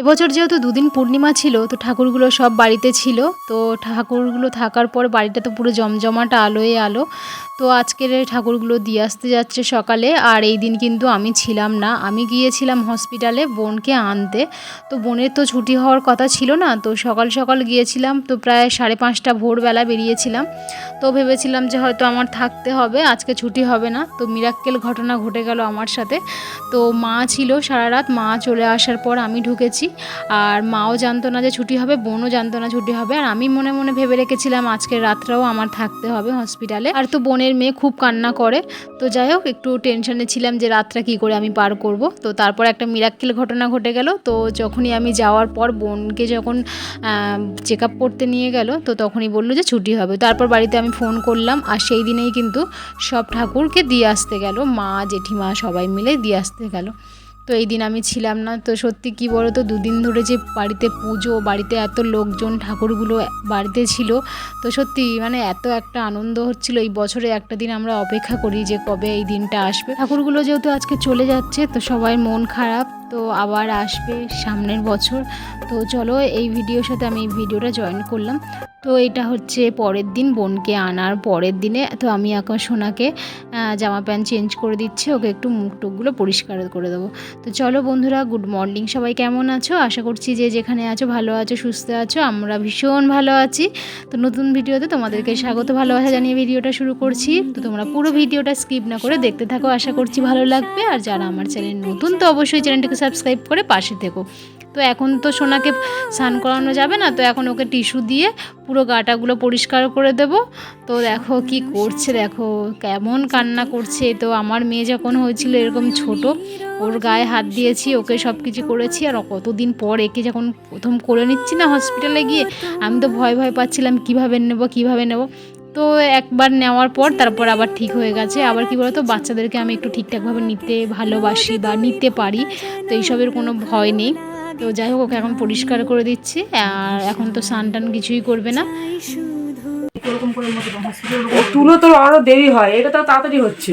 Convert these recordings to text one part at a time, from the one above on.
এবছর যেহেতু দুদিন পূর্ণিমা ছিল তো ঠাকুরগুলো সব বাড়িতে ছিল। তো ঠাকুরগুলো থাকার পর বাড়িটা তো পুরো জমজমাট আলোয় আলো। তো আজকের এই ঠাকুরগুলো দিয়ে আসতে যাচ্ছে সকালে। আর এই দিন কিন্তু আমি ছিলাম না, আমি গিয়েছিলাম হসপিটালে বোনকে আনতে। তো বোনের তো ছুটি হওয়ার কথা ছিল না, তো সকাল সকাল গিয়েছিলাম, তো প্রায় 5:30 ভোরবেলা বেরিয়েছিলাম। তো ভেবেছিলাম যে হয়তো আমার থাকতে হবে, আজকে ছুটি হবে না। তো মিরাক্কেল ঘটনা ঘটে গেল আমার সাথে। তো মা ছিল সারা রাত, মা চলে আসার পর আমি ঢুকেছি। আর মাও জানতো না যে ছুটি হবে, বোনও জানতো না ছুটি হবে। আর আমি মনে মনে ভেবে রেখেছিলাম আজকের রাতটাও আমার থাকতে হবে হসপিটালে। আর তো বোনের মেয়ে খুব কান্না করে। তো যাই হোক, একটু টেনশনে ছিলাম যে রাতটা কী করে আমি পার করব। তো তারপর একটা মিরাক্কেল ঘটনা ঘটে গেল। তো যখনই আমি যাওয়ার পর বোনকে যখন চেক আপ করতে নিয়ে গেল, তো তখনই বললো যে ছুটি হবে। তারপর বাড়িতে আমি ফোন করলাম, আর সেই দিনেই কিন্তু সব ঠাকুরকে দিয়ে আসতে গেল, মা জেঠিমা সবাই মিলে দিয়ে আসতে গেল। তো এই দিন আমি ছিলাম না। তো সত্যি কি বলো তো, দুদিন ধরে যে বাড়িতে পুজো, বাড়িতে এত লোকজন, ঠাকুরগুলো বাড়িতে ছিল, তো সত্যি মানে এত একটা আনন্দ হচ্ছিল। এই বছরে একটা দিন আমরা অপেক্ষা করি যে কবে এই দিনটা আসবে। ঠাকুরগুলো যেহেতু আজকে চলে যাচ্ছে, তো সবাই মন খারাপ, তো আবার আসবে সামনের বছর। তো চলো, এই ভিডিওর সাথে আমি এই ভিডিওটা জয়েন করলাম। তো এটা হচ্ছে পরের দিন, বোনকে আনার পরের দিনে। তো আমি এখন সোনাকে জামা প্যান্ট চেঞ্জ করে দিচ্ছি, ওকে একটু মুখ টুকগুলো পরিষ্কার করে দেবো। তো চলো বন্ধুরা, গুড মর্নিং, সবাই কেমন আছো? আশা করছি যে যেখানে আছো ভালো আছো, সুস্থ আছো। আমরা ভীষণ ভালো আছি। তো নতুন ভিডিওতে তোমাদেরকে স্বাগত, ভালোবাসা জানিয়ে ভিডিওটা শুরু করছি। তো তোমরা পুরো ভিডিওটা স্কিপ না করে দেখতে থাকো, আশা করছি ভালো লাগবে। আর যারা আমার চ্যানেল নতুন, তো অবশ্যই চ্যানেলটিকে সাবস্ক্রাইব করে পাশে থেকো। তো এখন তো সোনাকে স্নান করানো যাবে না, তো এখন ওকে টিস্যু দিয়ে পুরো গাটাগুলো পরিষ্কার করে দেব। তো দেখো কি করছে, দেখো কেমন কান্না করছে। তো আমার মেয়ে যখন হয়েছিল এরকম ছোট, ওর গায়ে হাত দিয়েছি, ওকে সব কিছু করেছি। আর কতদিন পর একে যখন প্রথম করে নিচ্ছি না হসপিটালে গিয়ে, আমি তো ভয় পাচ্ছিলাম কীভাবে নেব। তো একবার নেওয়ার পর তারপর আবার ঠিক হয়ে গেছে। আবার কি বলতো, বাচ্চাদেরকে আমি একটু ঠিকঠাকভাবে নিতে ভালোবাসি বা নিতে পারি, তো এইসবের কোনো ভয় নেই। তো যাই হোক, ওকে এখন পরিষ্কার করে দিচ্ছি। আর এখন তো স্নান টান কিছুই করবে না। তুলো তো আরো দেরি হয়, এটা তো তাড়াতাড়ি হচ্ছে।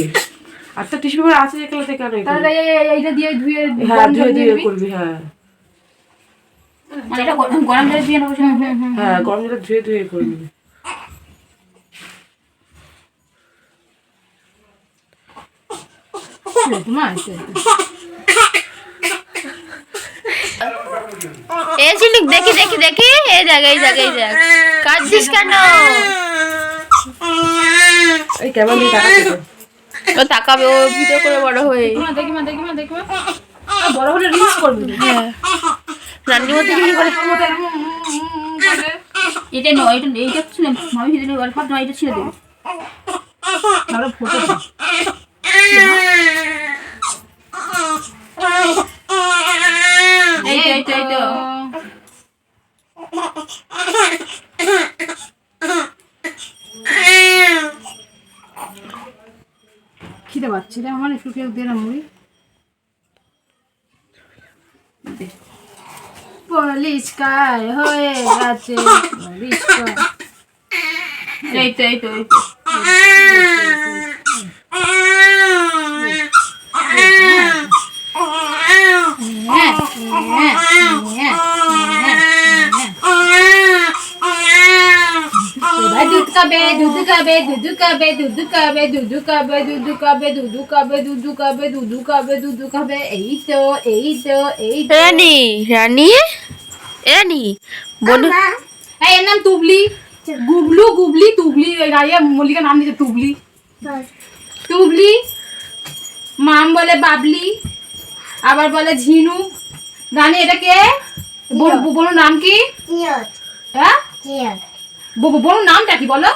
আচ্ছা, টিস্যু পেপার আছে এগুলোতে কেন? তাহলে এইটা দিয়ে ধুয়ে, হ্যাঁ ধুয়ে করবি। হ্যাঁ মানে এটা গরম জলে দিয়ে নেবো। হ্যাঁ, গরম জলে ধুয়ে করবি। দেখি এই জায়গায় কাঁদছিস কেন? এই কেমন ও তাকাবে, ও ভিডিও করে বড় হয়ে। দেখি মা বড় হলে রিলস করবি। হ্যাঁ, রান্নির মধ্যে কি করে? এটা নয়, এইটা ছিল মামি, সেদিন অল্প নয়, এটা ছিল দেবে। তাহলে ফটো এই তো খিদে পাচ্ছে রে আমার, একটু কেউ দে না মুড়ি। পরিষ্কার হয়ে গেছে, পরিষ্কার। এই তো দুধু খাবে। এই তো রানী বলু। এর নাম তুবলি, তুবলি। মল্লিকা নাম দিয়েছে তুবলি। মাম বলে বাবলি, আবার বলে ঝিনু। রানী এটা কে? বলো নাম কি? হ্যাঁ, বলো নামটা কি? বলো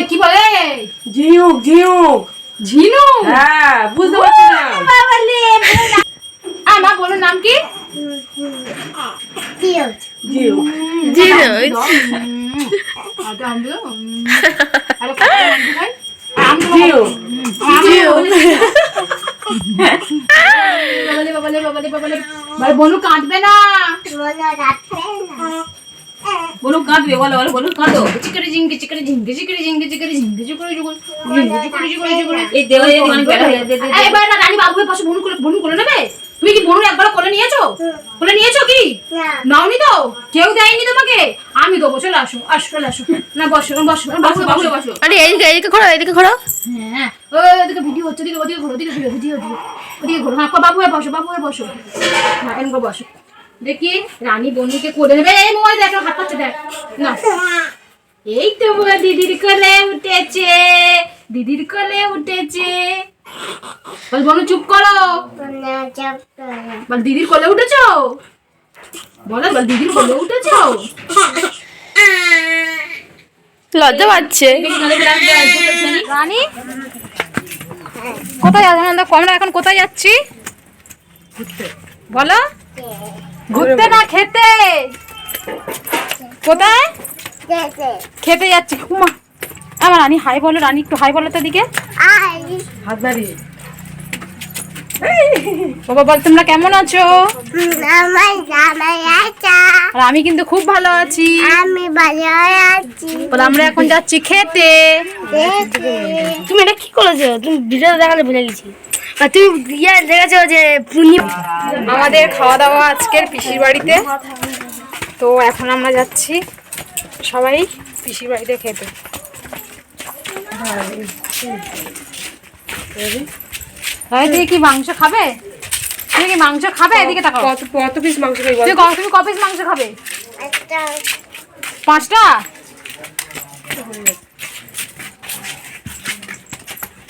কি বলে? ঝিনু। হ্যাঁ, বুঝতে পারছি না। মা বলো নাম কি? বলু কাঁদবে না, বলু কাঁদবে, বলো কাঁদো। চিকরি ঝিঙ্গি এই দেওয়া যদি অনেক বেলা হয়ে যায়। এবার রানী বাবুকে পাশে বনু করে নেবে, তুমি কি বনু একবার কোলে নিয়েছো? কোলে নিয়েছো কি? নাওনি তো? কেউ দেয়নি তোমাকে? আমি দেবো, চলে আসো, আসো, চলে আসো। না বসো, বসো, বসো, বসো, বসো। আরে এইদিকে ঘোরো, এইদিকে ঘোরো। হ্যাঁ, ওদিকে ভিডিও হচ্ছে, ওদিকে ঘোরো, ওদিকে ঘোরো, ওদিকে ঘোরো। হ্যাঁ, বাবু হয়ে বসো, বাবু হয়ে বসো। হ্যাঁ, এমন করে বসো। দেখি রানী বনুকে কোলে নেবে। এই মোবাইল দেখ, হাত পাচ্ছে দেখ না। এই তো দিদির কোলে উঠেছে, দিদির কোলে উঠেছে। বল বনু চুপ করো। বল দিদির কোলে উঠেছো? বলো, বল দিদির কোলে উঠেছো? লজ্জা পাচ্ছে। রানী কোথায় যাচ্ছি আমরা? এখন কোথায় যাচ্ছি বলো? ঘুরতে না খেতে? কোথায় খেতে যাচ্ছি? উমা, আমার রানী হাই বলো, রানী একটু হাই বলো তো দিকে। হাত দাঁড়িয়ে বাবা বল তোমরা কেমন আছো? আর আমি কিন্তু খুব ভালো আছি। আমি ভালো আছি। বলে আমরা এখন যাচ্ছি খেতে। তুমি এটা কি করেছো? তুমি ভিডিও দেখাতে ভুলে গেছি। আর তুমি ইয়ে দেখেছো যে পূর্ণিমা? আমাদের খাওয়া দাওয়া আজকের পিসির বাড়িতে, তো এখন আমরা যাচ্ছি সবাই পিসির বাড়িতে খেতে। তুই কি মাংস খাবে? তুমি কি মাংস খাবে? এদিকে তাকাও। কত পিস মাংস খাই বল? তুমি ক পিস মাংস খাবে? 5টা।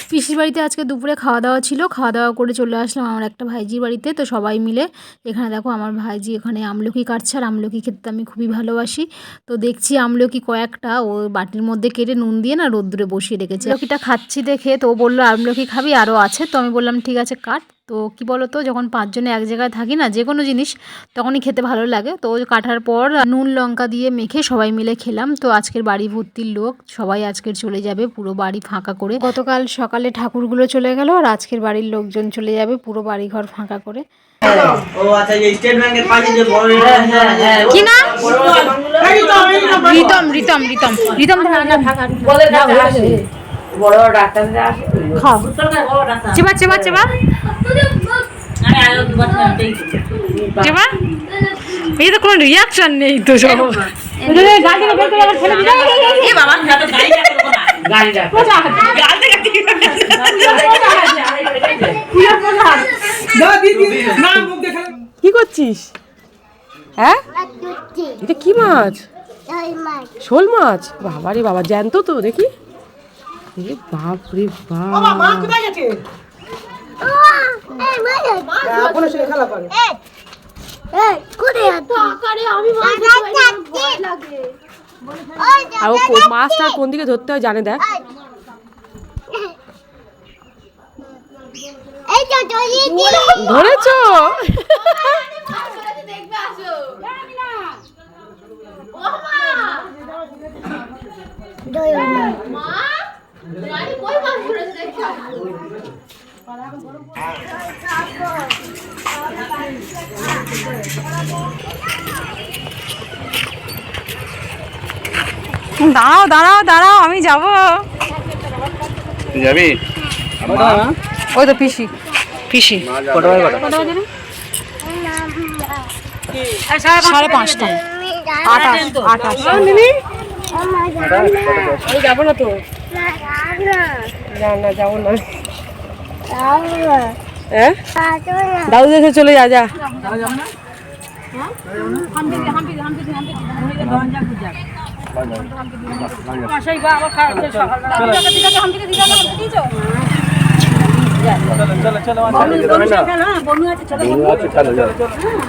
পিসির বাড়িতে আজকে দুপুরে খাওয়া দাওয়া ছিল, খাওয়া দাওয়া করে চলে আসলাম আমার একটা ভাইজির বাড়িতে। তো সবাই মিলে এখানে দেখো আমার ভাইজি এখানে আমলকি কাটছে, আর আমলকি খেতে আমি খুবই ভালোবাসি। তো দেখছি আমলকি কয়েকটা ও বাটির মধ্যে কেটে নুন দিয়ে না রোদ্দুরে বসিয়ে রেখেছে। আমলকিটা খাচ্ছি দেখে তো ও বললো আমলকি খাবি, আরও আছে। তো আমি বললাম ঠিক আছে কাট। তো কি বলো তো, যখন 5 জনে এক জায়গায় থাকি না, যে কোনো জিনিস তখনই খেতে ভালো লাগে। তো কাটার পর নুন লঙ্কা দিয়ে মেখে সবাই মিলে খেলাম। তো আজকের বাড়ি ভর্তির লোক, সবাই আজকের চলে যাবে পুরো বাড়ি ফাঁকা করে। গতকাল সকালে ঠাকুরগুলো চলে গেল, আর আজকের বাড়ির লোকজন চলে যাবে পুরো বাড়ি ঘর ফাঁকা করে। ও আচ্ছা, এই স্টেট ব্যাংকের পাশে যে বড় কি না? রিতম রিতম রিতম রিতম বড় ডাক্তাররা আসে। খাও, চেবা চেবা চেবা চেবা। এই তো কোনো রিয়াকশন নেই তো সব। কি করছিস? হ্যাঁ, এটা কি মাছ? শোল মাছ? বাবা রে বাবা, জ্যান্ত তো দেখি। বাপ রে বাপ, মাছটা কোন দিকে ধরতে হয় জানে। দেখ ধরেছো? দাঁড়াও দাঁড়াও দাঁড়াও, আমি যাবো। যাবি? ওই তো পিসি পিসি। 5:30। 28 যাবো না তো, না যাবো না। দাদু দেশে চলে যা। যা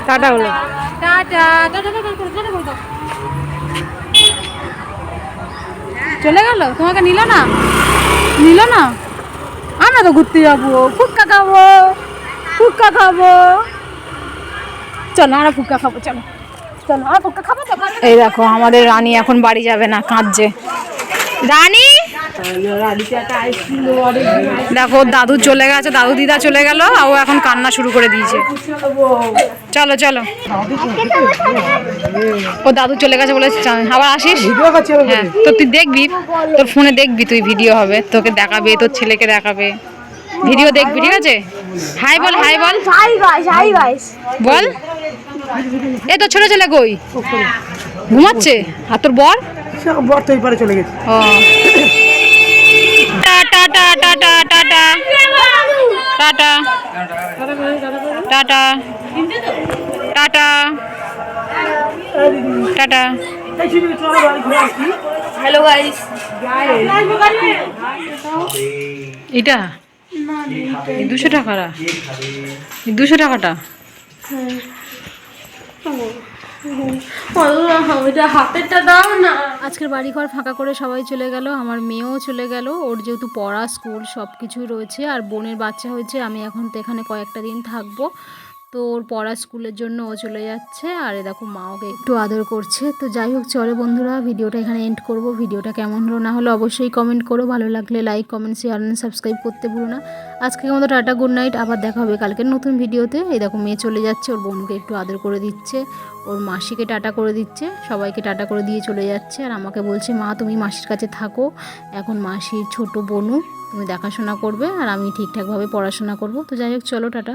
টাটা হলো। চলে গেল, তোমাকে নিল না? আমরা তো ঘুরতে যাবো, ফুচকা খাবো, চলো আমরা ফুচকা খাবো, চলো আমরা ফুচকা খাবো। এই দেখো আমাদের রানী এখন বাড়ি যাবে না, কাঁদছে। রানী দেখো দাদু চলে গেছে, দাদু দিদা চলে গেল, ও এখন কান্না শুরু করে দিয়েছে। চলো চলো, ও দাদু চলে গেছে বলে আবার আসিস। হ্যাঁ, তো তুই দেখবি, তোর ফোনে দেখবি, তুই ভিডিও হবে, তোকে দেখাবে, তোর ছেলেকে দেখাবে, ভিডিও দেখবি, ঠিক আছে? হাই বল, হাই বল, হাই গাইস বল। এ তো ছোট ছেলে কই? ঘুমাচ্ছে। আর তোর বর? বর তো এই পারে চলে গেছে। ও tata tata tata tata tata tata tata. Hello guys. এটা 200 টাকাটা, 200 টাকাটা হাতেরটা দাও না। আজকের বাড়িঘর ফাঁকা করে সবাই চলে গেল, আমার মেয়েও চলে গেল। ওর যেহেতু পড়া, স্কুল সব কিছুই রয়েছে, আর বোনের বাচ্চা হয়েছে। আমি এখন তো এখানে কয়েকটা দিন থাকবো, তো ওর পড়া স্কুলের জন্য ও চলে যাচ্ছে। আর এ দেখো মা ওকে একটু আদর করছে। তো যাই হোক, চলে বন্ধুরা, ভিডিওটা এখানে এন্ড করব। ভিডিওটা কেমন হলো না হলো অবশ্যই কমেন্ট করো। ভালো লাগলে like, comment, share and subscribe করতে ভুলো না। আজকের মতো টাটা, গুড নাইট। আবার দেখা হবে কালকের নতুন ভিডিওতে। এই দেখো মেয়ে চলে যাচ্ছে, ওর বোনকে একটু আদর করে দিচ্ছে, ওর মাসিকে টাটা করে দিচ্ছে, সবাইকে টাটা করে দিয়ে চলে যাচ্ছে। আর আমাকে বলছে, মা তুমি মাসির কাছে থাকো, এখন মাসির ছোট বোনু, তুমি দেখাশোনা করবে আর আমি ঠিকঠাকভাবে পড়াশোনা করব। তো যাই হোক, চলো টাটা।